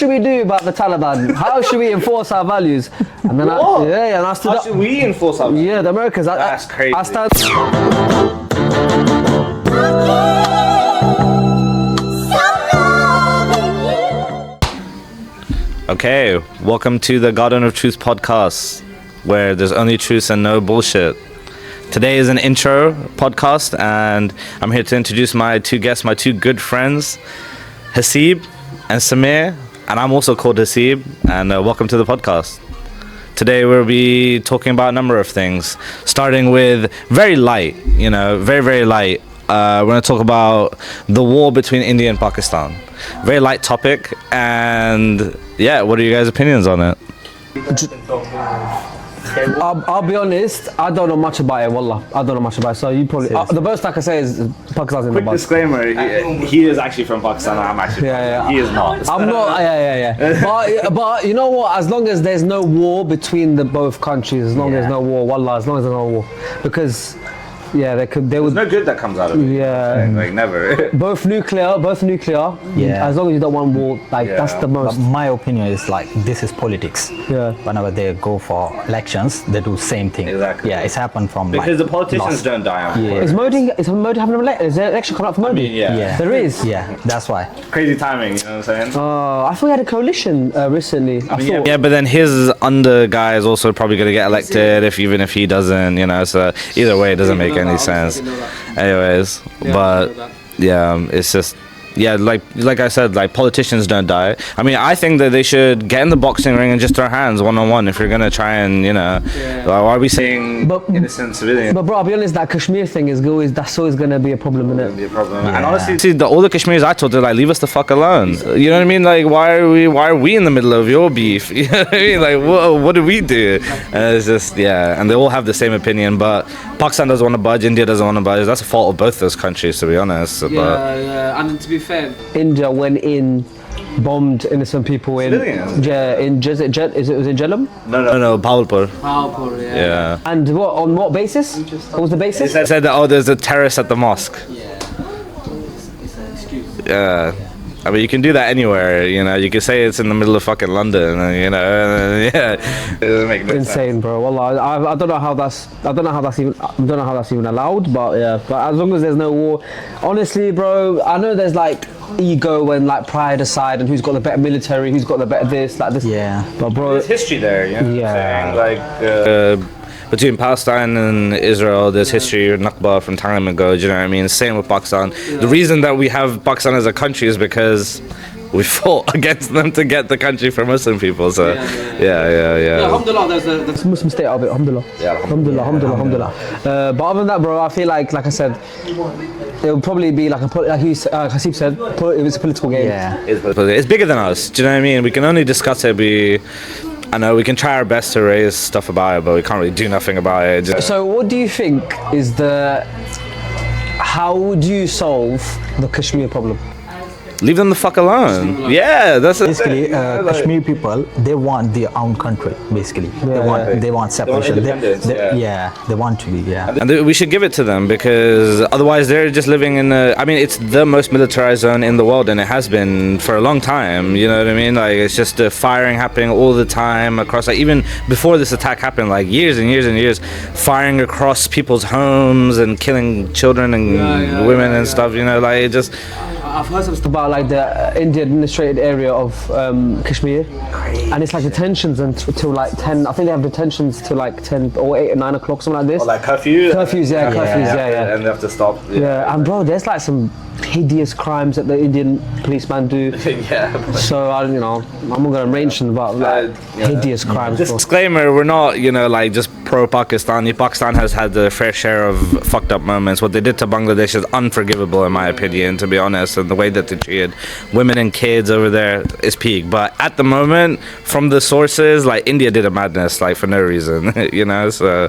should we do about the Taliban? How should we enforce our values? And then I stood How up. should we enforce our values? Yeah, the Americans. That's crazy. I stand. Okay, welcome to the Garden of Truth podcast, where there's only truth and no bullshit. Today is an intro podcast, and I'm here to introduce my two guests, my two good friends, Hasib and Samir, and I'm also called Hasib, and welcome to the podcast. Today we'll be talking about a number of things, starting with very light, very, very light. We're going to talk about the war between India and Pakistan. Very light topic, and yeah, what are you guys' opinions on it? I'll be honest, I don't know much about it, wallah. I don't know much about it, so you probably... the most I can say is Pakistan's in the Quick bus. disclaimer, he is actually from Pakistan, I'm actually Yeah. He is not. I'm not, but you know what, as long as there's no war between the both countries, as long as there's no war, wallah, as long as there's no war. Because, there was no good that comes out of it. Yeah. Like, never. Both nuclear. Yeah. As long as you don't want war, that's the most. But my opinion is like this is politics. Yeah. Whenever they go for elections, they do same thing. Exactly. Yeah, it's happened from Because the politicians lost. don't die on Yeah. Is Modi having an election? Is there an election coming up for Modi? Yeah. There is. Yeah, that's why. Crazy timing, you know what I'm saying? I thought he had a coalition recently. I thought. Yeah, but then his under guy is also probably going to get elected even if he doesn't, so either way it doesn't make any sense. Anyways, but yeah, it's just like I said, like politicians don't die. I mean, I think that they should get in the boxing ring and just throw hands one on one if you're gonna try and like, why are we saying innocent civilians? But bro, I'll be honest, that Kashmir thing is always gonna be a problem, It'll be innit? a problem. And honestly, see, all the Kashmiris I told, they're like, leave us the fuck alone. You know what I mean? Like, why are we in the middle of your beef? You know what I mean? Like, what do we do? And it's just and they all have the same opinion, but Pakistan doesn't want to budge, India doesn't want to budge. That's a fault of both those countries, to be honest. And to be fair, India went in, bombed innocent people in. Civilians? Yeah, was it Jhelum? No, Bawalpur. Bawalpur, Yeah. And on what basis? What was the basis? They said that, there's a terrorist at the mosque. it's an excuse. Yeah. I mean, you can do that anywhere, you can say it's in the middle of fucking London, it doesn't make no Insane, sense. bro. Wallah, I don't know how that's even allowed, but as long as there's no war, honestly, bro, I know there's like ego and like pride aside, and who's got the better military, who's got the better this, like this. Yeah. But bro, There's history there, Yeah. Like, between Palestine and Israel, there's history of Nakba from time ago, do you know what I mean? Same with Pakistan. The reason that we have Pakistan as a country is because we fought against them to get the country for Muslim people, so yeah. Alhamdulillah, there's it's a Muslim state of it, alhamdulillah. Yeah, Alhamdulillah. But other than that, bro, I feel like I said, it will probably be like Hasib said, it's a political game. Yeah. It's bigger than us, do you know what I mean? We can only discuss it, I know we can try our best to raise stuff about it, but we can't really do nothing about it. So what do you think is how would you solve the Kashmir problem? Leave them the fuck alone. Yeah, that's Basically, Kashmir people, they want their own country. Basically, they want separation. independence, They want to be. Yeah. And we should give it to them, because otherwise they're just living in it's the most militarized zone in the world, and it has been for a long time, you know what I mean? Like, it's just the firing happening all the time across, like, even before this attack happened, like years and years and years, firing across people's homes and killing children and women and stuff, like, it just... I've heard some stuff about like the Indian administrated area of Kashmir, and it's like detentions until like 10. I think they have detentions till like 10 or 8 or 9 o'clock, something like this. Or like curfew? Curfews, yeah. And they have to stop. Yeah, and bro, there's like some hideous crimes that the Indian policemen do. So I'm not gonna mention, but like hideous crimes. Disclaimer: we're not, like just pro-Pakistani. Pakistan has had their fair share of fucked up moments. What they did to Bangladesh is unforgivable, in my opinion, to be honest. And the way that they treated women and kids over there is peak. But at the moment, from the sources, like, India did a madness, like, for no reason, So.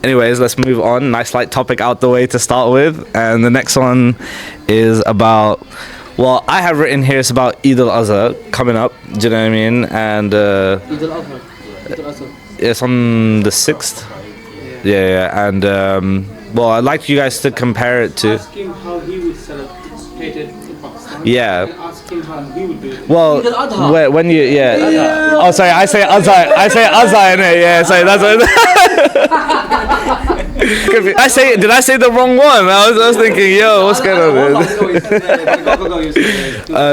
Anyways, let's move on. Nice light topic out the way to start with. And the next one is about, well, I have written here, it's about Eid al-Azha coming up. Do you know what I mean? And it's on the 6th. Yeah. And, well, I'd like you guys to compare it to... Ask him how he would celebrate it in Pakistan. Yeah. Ask him how he would do it. Well, Eid al-Adha. when you oh sorry, I say Azza in it. Yeah, sorry, that's what. Did I say the wrong one? I was thinking, yo, what's going on?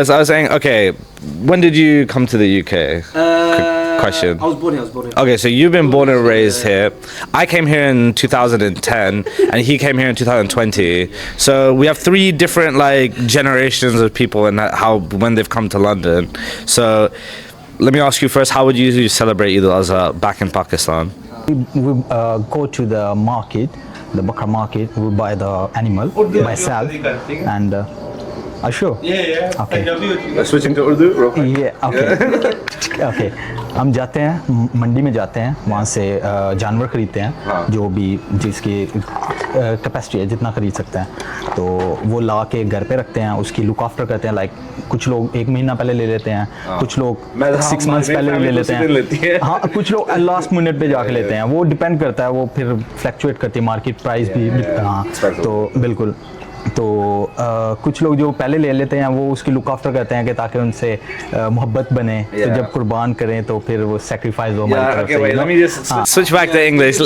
So I was saying, okay, when did you come to the UK? Question. I was born here. Okay, so you've been born and raised here. I came here in 2010, and he came here in 2020. So we have 3 different like generations of people and how when they've come to London. So let me ask you first, how would you celebrate Eid al-Adha back in Pakistan? We go to the market, the Bakar market. We buy the animal myself, and sure. Yeah. Okay. Switching to Urdu. Yeah. Okay. Okay. हम जाते हैं मंडी में जाते हैं वहाँ से जानवर खरीदते हैं जो भी जिसकी कैपेसिटी है जितना खरीद सकते हैं तो वो ला के घर पे रखते हैं उसकी लुक आफ्टर करते हैं लाइक कुछ लोग 1 महीना पहले ले लेते हैं कुछ लोग 6 मंथ्स पहले भी ले लेते हैं हाँ कुछ लोग लास्ट मिनट पे जाके लेते हैं वो डिपेंड करता है वो फिर फ्लक्चुएट करती है मार्केट प्राइस भी हाँ तो बिल्कुल तो कुछ लोग जो पहले ले लेते हैं वो उसकी लुक आफ्टर करते हैं कि ताकि उनसे मोहब्बत बने तो जब कुर्बान करें तो फिर वो सैक्रिफाइस हो हमारी तरफ से let me just switch back to English.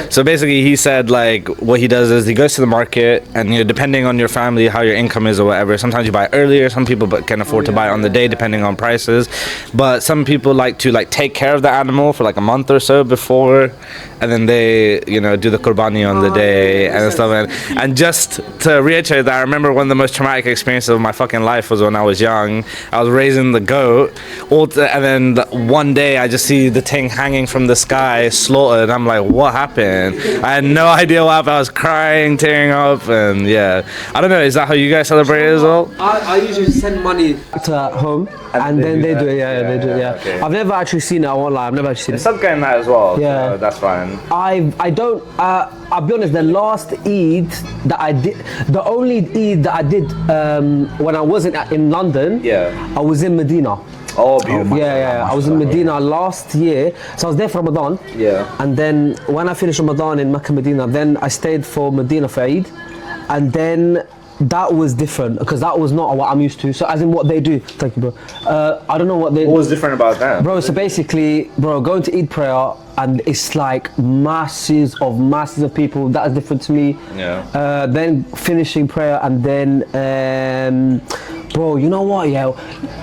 So basically he said like what he does is he goes to the market and depending on your family how your income is or whatever, sometimes you buy earlier, some people can afford to buy it on the day depending on prices, but some people like to like take care of the animal for like a month or so before and then they do the qurbani on the day and stuff. And just to reiterate that, I remember one of the most traumatic experiences of my fucking life was when I was young. I was raising the goat, and then one day I just see the thing hanging from the sky, slaughtered. I'm like, what happened? I had no idea what happened. I was crying, tearing up, and yeah. I don't know, is that how you guys celebrate it as well? I usually send money to home and then they do it. Yeah, they do it. Yeah. Okay. I've never actually seen it. I won't lie. I've never actually seen it. Some kind of that as well. Yeah. So that's fine. I don't. I'll be honest. The last Eid that I did, the only Eid that I did when I wasn't in London. Yeah. I was in Medina. Oh, beautiful. Yeah. I was in Medina last year, so I was there for Ramadan. Yeah. And then when I finished Ramadan in Mecca, Medina, then I stayed for Medina for Eid, and then. That was different because that was not what I'm used to. So as in what they do. Thank you, bro. I don't know what they. What was different about that? Bro, so basically, going to Eid prayer and it's like masses of people. That is different to me. Yeah. Then finishing prayer and then, bro, you know what? Yeah,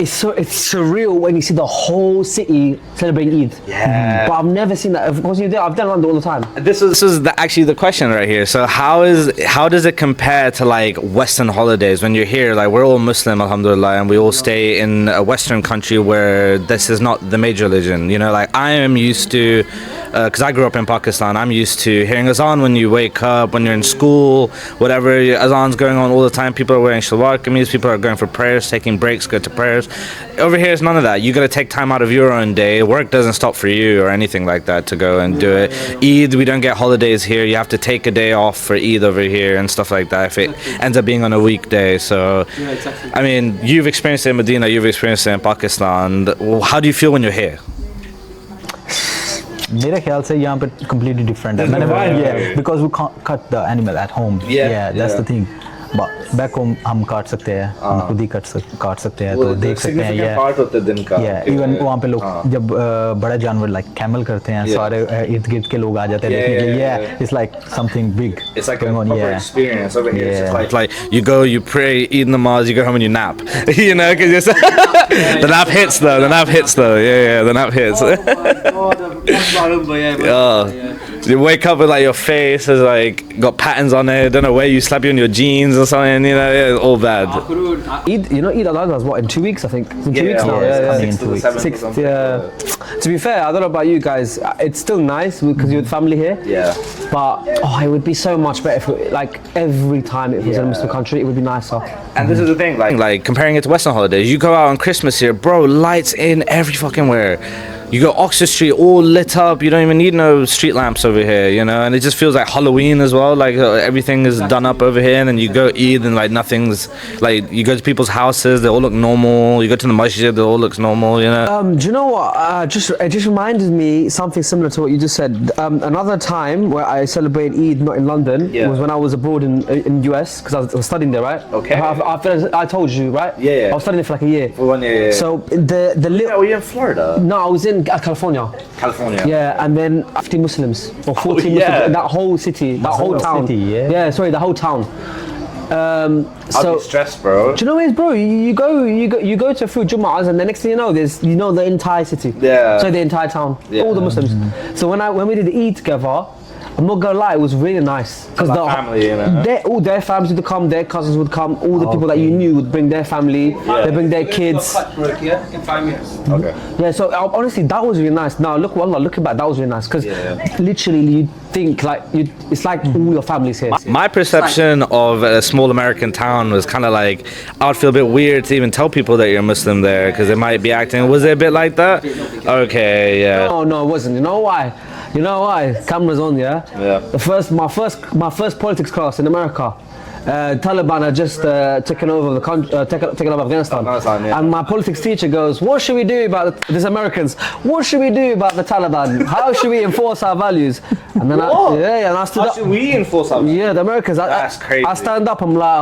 it's surreal when you see the whole city celebrating Eid. Yeah. But I've never seen that. Of course, I've done London all the time. This is actually the question right here. So how does it compare to like Western holidays when you're here? Like we're all Muslim, alhamdulillah, and we all stay in a Western country where this is not the major religion. Like I am used to, because I grew up in Pakistan, I'm used to hearing azan when you wake up, when you're in school, whatever. Azan's going on all the time. People are wearing shalwar kameez, people are going for prayers, taking breaks, go to prayers. Over here, it's none of that. You got to take time out of your own day. Work doesn't stop for you or anything like that to go and do it. Eid, we don't get holidays here. You have to take a day off for Eid over here and stuff like that if it ends up being on a weekday. So, Yeah, exactly. I mean, you've experienced it in Medina, you've experienced it in Pakistan. How do you feel when you're here? मेरे ख्याल से यहाँ पे completely different है because we can't cut the animal at home that's the thing but back home हम काट सकते हैं हम खुद ही काट सकते हैं तो देख सकते हैं part होता है दिन का. even वहाँ पे लोग जब बड़ा जानवर like camel करते हैं सारे इर्द गिर्द के लोग आ जाते हैं देखने के लिए it's like something big It's like going a on proper experience over here. Yeah. It's like you go, you pray, eat namaz, you go home and you nap. Because the nap hits though. The nap hits though. Yeah, the nap hits. Oh my god, that's what I remember, yeah. You wake up with like your face is like got patterns on it. Don't know where you slap you on your jeans or something. It's all bad. Eid, Eid al-Adha is what, in 2 weeks, I think. It's in 2 weeks now. coming in 2 weeks. 6, yeah. To be fair, I don't know about you guys. It's still nice because you're with family here. Yeah. But it would be so much better if like every time it was in a Muslim country, it would be nicer. And this is the thing, like comparing it to Western holidays, you go out on Christmas here, bro, lights in every fucking where. you go Oxford Street, all lit up. You don't even need no street lamps over here, you know. And it just feels like Halloween as well. Like everything is done up over here, and then you go Eid, and like nothing's like. You go to people's houses, they all look normal. You go to the masjid, they all looks normal, you know. Do you know what? It just reminded me something similar to what you just said. Another time where I celebrated Eid not in London was when I was abroad in US because I was studying there, right? Okay. I told you, right? Yeah. I was studying there for like a year. For 1 year. So the little. Were you in Florida? No, I was in California. California. Yeah, and then 50 Muslims or 40 Muslims in that whole city, that whole town. city, yeah. Yeah, sorry, the whole town. I'll So be stressed, bro. do you know what it is, bro? You go to a few Jum'ahs, and the next thing you know, there's the entire city. Yeah. So the entire town, Yeah. all the Muslims. So when we did the Eid together, I'm not gonna lie, it was really nice because Like family, you know? all their families would come, their cousins would come, all the people that you knew would bring their family, they bring their kids. Cutwork, yeah, in 5 minutes. Okay. Yeah, so honestly, that was really nice. Now looking back, that was really nice because literally you think like it's like all your family's here. My perception of a small American town was kind of like I would feel a bit weird to even tell people that you're Muslim there because they might be acting. Was it a bit like that? Okay, yeah. No, it wasn't. You know why? Cameras on, yeah. Yeah. My first politics class in America. Taliban had just taken over the country, taken over Afghanistan. Yeah. And my politics teacher goes, "What should we do about these Americans? What should we do about the Taliban? How should we enforce our values?" And then I stood How up. should we enforce our? Yeah, the Americans. That's crazy. I stand up. I'm like,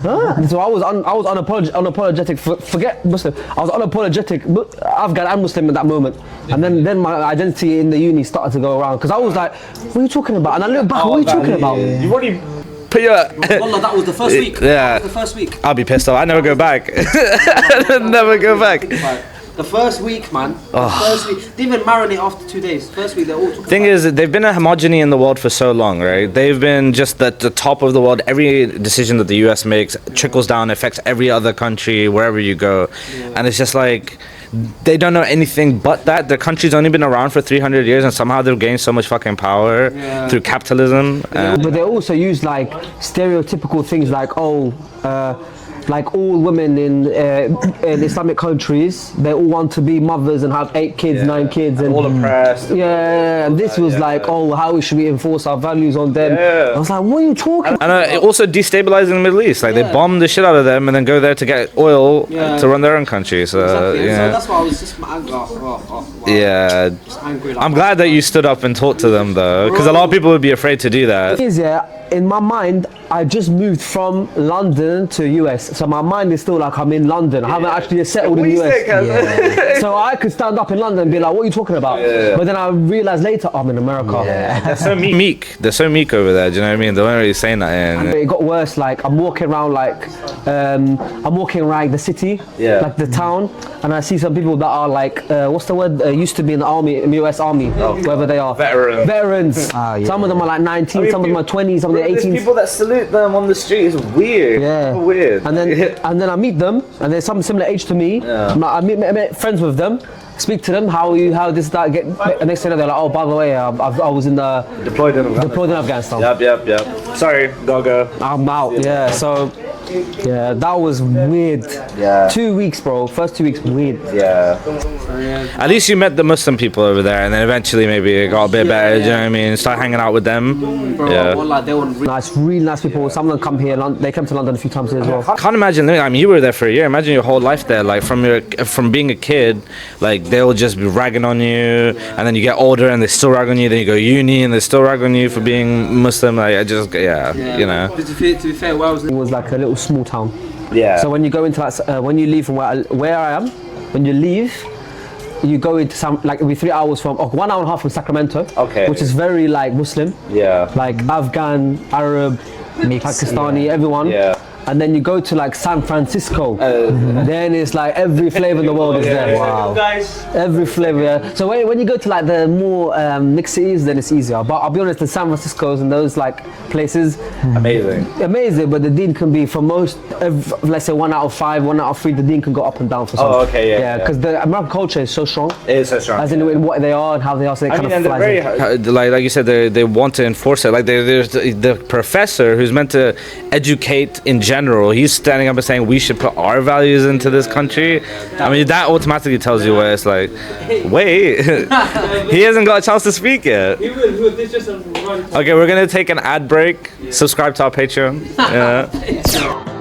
huh? So I was unapologetic. Forget Muslim. I was unapologetic Afghan and Muslim at that moment. And then my identity in the uni started to go around because I was like, "What are you talking about?" And I look back. What are you talking about? You've already put your. Wallah, that was the first week. Yeah. That was the first week. I'll be pissed off. I never go back. Never go back. The first week, man. The first week. Didn't even marinate after 2 days. First week, they're all talking Thing about is, they've been a homogeny in the world for so long, right? They've been just at the top of the world. Every decision that the US makes trickles down, affects every other country, wherever you go. And it's just like, they don't know anything but that. Their country's only been around for 300 years and somehow they've gained so much fucking power through capitalism. But they also use like stereotypical things like like all women in Islamic countries, they all want to be mothers and have 8 kids, 9 kids, and all oppressed. Yeah, and this was like, how should we enforce our values on them? Yeah. I was like, what are you talking about? And it also destabilizing the Middle East. Like they bomb the shit out of them and then go there to get oil to run their own country. So Exactly. yeah. So that's why I was just angry. Wow. Yeah. Just angry. Like I'm glad that you stood up and talked to them though, because a lot of people would be afraid to do that. Is in my mind, I just moved from London to US, so my mind is still like I'm in London. I haven't actually settled in the US. So I could stand up in London and be like, "What are you talking about?" But then I realized later, I'm in America. They're so meek. They're so meek over there. Do you know what I mean? They weren't really saying that. And it got worse. Like I'm walking around the city, like the town, and I see some people that are like, what's the word? Used to be in the army, in the US Army, wherever they are. Veterans. Some of them are like 19, some of them are 20, some of them are 18. People that salute them on the street is weird. Yeah. Weird. And then I meet them, and they're some similar age to me. I met friends with them. Speak to them, how this that get. And next thing you know, they're like, "Oh, by the way, I was in the Deployed in Afghanistan. Yep. Sorry, go. I'm out." Yeah. So. Yeah, that was weird. Yeah. 2 weeks, bro. First 2 weeks, weird. Yeah. At least you met the Muslim people over there, and then eventually maybe it got a bit better. Do you know what I mean? Start hanging out with them. Bro, wallah, they were Really nice people. Some of them come here. They came to London a few times here as well. I can't imagine. I mean, you were there for a year. Imagine your whole life there. Like from being a kid, like they'll just be ragging on you, and then you get older and they still rag on you. Then you go uni and they still rag on you for being Muslim. Like you know. To be fair, where I was It was like a little small town. Yeah. So when you go into that, when you leave from where I am, when you leave, you go into it'll be 3 hours from, 1 hour and a half from Sacramento. Okay. Which is very like Muslim. Yeah. Like Afghan, Arab, Pakistani, everyone. Yeah. And then you go to like San Francisco, then it's like every flavor in the world is there. Wow. Guys. Every flavor. Yeah. So when you go to like the more mixed cities, then it's easier. But I'll be honest, the San Francisco's and those like places, amazing. But the deen can be for most, let's say 1 out of 5, 1 out of 3, the deen can go up and down for some. Oh, okay, yeah. Because the American culture is so strong. It is so strong. As in what they are and how they are. So they I kind mean, of and they're flies very like you said, they want to enforce it. Like there's the professor who's meant to educate in general general, he's standing up and saying we should put our values into this country. I mean, that automatically tells you where it's like, wait, he hasn't got a chance to speak yet. He will. This just a run. Okay, we're gonna take an ad break. Subscribe to our Patreon. Yeah.